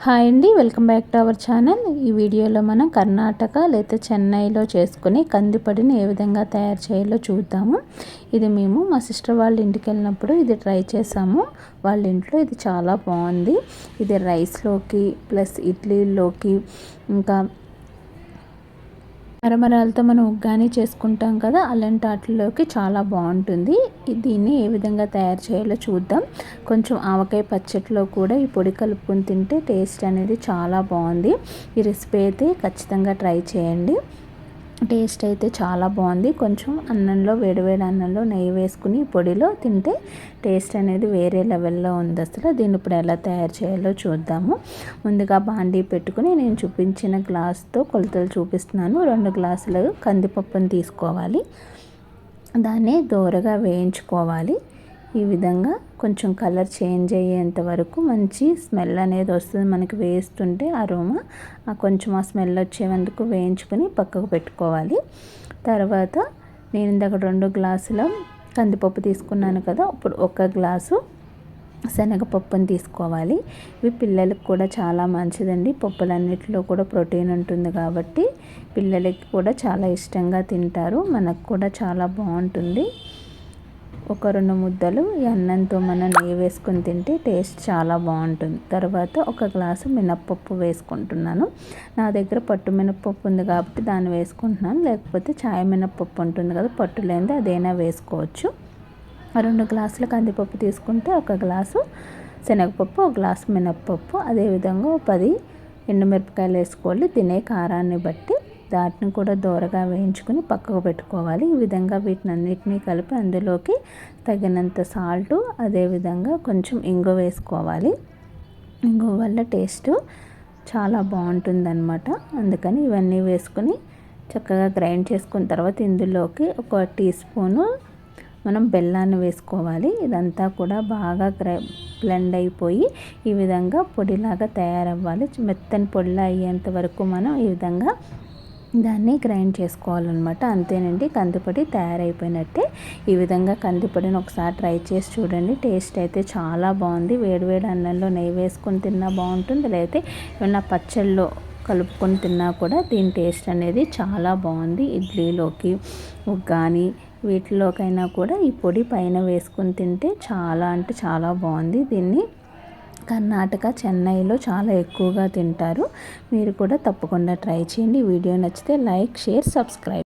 Hi అండి, welcome back to our channel. ఈ వీడియోలో మనం కర్ణాటక లేదా చెన్నైలో చేసుకునే కందిపొడిని ఏ విధంగా తయారు చేయాలో చూద్దాము. ఇది మేము మా సిస్టర్ వాళ్ళ ఇంటికి వెళ్ళినప్పుడు ఇది ట్రై చేసాము. వాళ్ళ ఇంట్లో ఇది చాలా బాగుంది. ఇది రైస్లోకి ప్లస్ ఇడ్లీలోకి ఇంకా మరమరాలతో మనం ఉగ్గాని చేసుకుంటాం కదా, అలాంటి వాటిలోకి చాలా బాగుంటుంది. దీన్ని ఏ విధంగా తయారు చేయాలో చూద్దాం. కొంచెం ఆవకాయ పచ్చడిలో కూడా ఈ పొడి కలుపుకొని తింటే టేస్ట్ అనేది చాలా బాగుంది. ఈ రెసిపీ అయితే ఖచ్చితంగా ట్రై చేయండి. టేస్ట్ అయితే చాలా బాగుంది. కొంచెం అన్నంలో వేడివేడి అన్నంలో నెయ్యి వేసుకుని పొడిలో తింటే టేస్ట్ అనేది వేరే లెవెల్లో ఉంది. అసలు దీన్ని ఇప్పుడు ఎలా తయారు చేయాలో చూద్దాము. ముందుగా బాండీ పెట్టుకుని నేను చూపించిన గ్లాస్తో కొలతలు చూపిస్తున్నాను. 2 గ్లాసులు కందిపప్పును తీసుకోవాలి. దాన్ని దోరగా వేయించుకోవాలి. ఈ విధంగా కొంచెం కలర్ చేంజ్ అయ్యేంత వరకు మంచి స్మెల్ అనేది వస్తుంది. మనకి వేస్తుంటే అరోమా కొంచెం ఆ స్మెల్ వచ్చేందుకు వేయించుకొని పక్కకు పెట్టుకోవాలి. తర్వాత నేను ఇందాక 2 గ్లాసుల కందిపప్పు తీసుకున్నాను కదా, ఇప్పుడు 1 గ్లాసు శనగపప్పుని తీసుకోవాలి. ఇవి పిల్లలకు కూడా చాలా మంచిదండి. పప్పులన్నిటిలో కూడా ప్రోటీన్ ఉంటుంది కాబట్టి పిల్లలకి కూడా చాలా ఇష్టంగా తింటారు. మనకు కూడా చాలా బాగుంటుంది. 1-2 ముద్దలు ఈ అన్నంతో మనం నెయ్యి వేసుకొని తింటే టేస్ట్ చాలా బాగుంటుంది. తర్వాత 1 గ్లాసు మినప్పప్పు వేసుకుంటున్నాను. నా దగ్గర పట్టు మినప్పప్పు ఉంది కాబట్టి దాన్ని వేసుకుంటున్నాను. లేకపోతే చాయ్ మినప్పప్పు ఉంటుంది కదా, పట్టు లేనిది అదైనా వేసుకోవచ్చు. 2 గ్లాసుల కందిపప్పు తీసుకుంటే 1 గ్లాసు శనగపప్పు, 1 గ్లాసు మినప్పప్పు, అదేవిధంగా 10 ఎండుమిరపకాయలు వేసుకోవాలి. తినే కారాన్ని బట్టి వాటిని కూడా దోరగా వేయించుకొని పక్కకు పెట్టుకోవాలి. ఈ విధంగా వీటినన్నిటినీ కలిపి అందులోకి తగినంత సాల్టు, అదేవిధంగా కొంచెం ఇంగువ వేసుకోవాలి. ఇంగువ వల్ల టేస్ట్ చాలా బాగుంటుందన్నమాట. అందుకని ఇవన్నీ వేసుకొని చక్కగా గ్రైండ్ చేసుకున్న తర్వాత ఇందులోకి 1 టీ స్పూను మనం బెల్లాన్ని వేసుకోవాలి. ఇదంతా కూడా బాగా బ్లెండ్ అయిపోయి ఈ విధంగా పొడిలాగా తయారవ్వాలి. మెత్తని పొడిలా అయ్యేంత వరకు మనం ఈ విధంగా దాన్ని గ్రైండ్ చేసుకోవాలన్నమాట. అంతేనండి, కందిపొడి తయారైపోయినట్టే. ఈ విధంగా కందిపొడిని ఒకసారి ట్రై చేసి చూడండి. టేస్ట్ అయితే చాలా బాగుంది. వేడివేడి అన్నంలో నెయ్యి వేసుకొని తిన్నా బాగుంటుంది, లేకపోతే ఏమన్నా పచ్చళ్ళలో కలుపుకొని తిన్నా కూడా దీని టేస్ట్ అనేది చాలా బాగుంది. ఇడ్లీలోకి ఉగ్గాని వీటిలోకైనా కూడా ఈ పొడి పైన వేసుకొని తింటే చాలా అంటే చాలా బాగుంది. దీన్ని కర్ణాటక చెన్నైలో చాలా ఎక్కువగా తింటారు. మీరు కూడా తప్పకుండా ట్రై చేయండి. వీడియో నచ్చితే లైక్, షేర్, సబ్స్క్రైబ్.